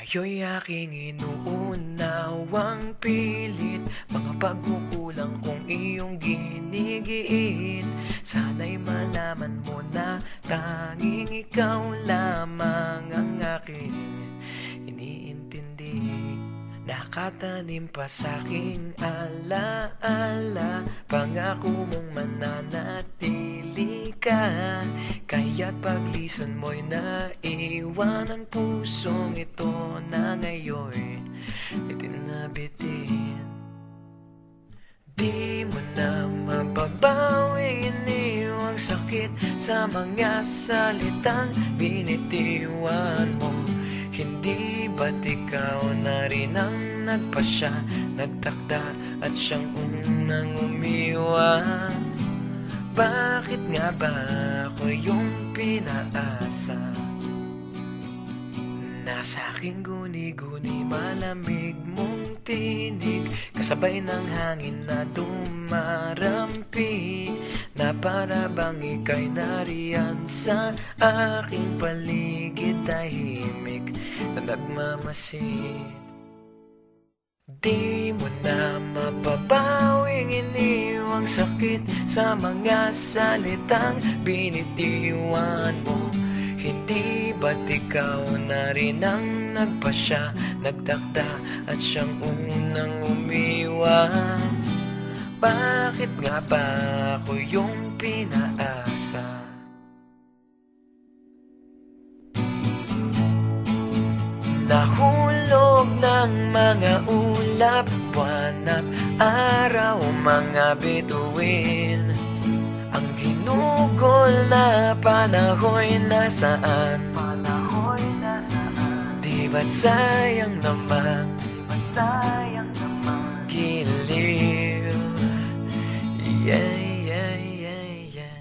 Kayo'y aking inuunawang pilit, mga pagkukulang kong iyong ginigiit. Sana'y malaman mo na tanging ikaw lamang ang aking iniintindi. Nakatanim pa sa'king alaala, pangako mong mananatili ka. Kaya't paglisan mo'y naiwan ang pusong ito na ngayon itinabitin. Di mo na mababawing iniwang sakit sa mga salitang binitiwan mo. Hindi ba't ikaw na rin ang nagpasya, nagtakda at siyang unang umiwas? Bakit nga ba ako yung pinaasa? Nasa aking guni-guni malamig mong tinig, kasabay ng hangin na dumarampi, na para bang ika'y nariyan sa aking paligid, tahimik na nagmamasid. Di mo na mapapawing iniwang sakit sa mga salitang binitiwan mo. Hindi ba't ikaw na rin ang nagpasya, nagtakda at siyang unang umiwas? Bakit nga ba ako yung pinaasa? Nahulog ng mga ulap, buwan at araw, mga bituin. Ang ginugol na panahon'y nasaan? Di ba't sayang naman giliw? Yeah, yeah, yeah, yeah.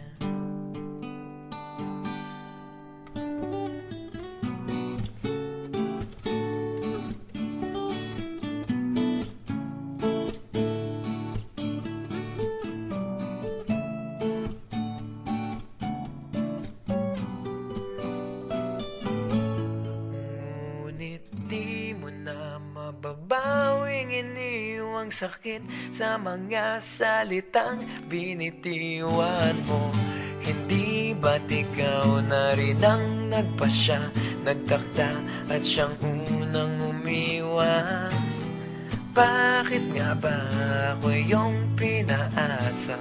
Di mo na mababawing iniwang sakit sa mga salitang binitiwan mo. Hindi ba't ikaw na rin ang nagpasya, nagtakda at siyang unang umiwas? Bakit nga ba ako yung pinaasa?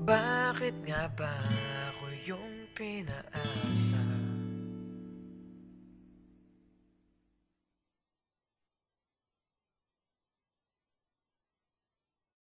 Bakit nga ba ako yung pinaasa?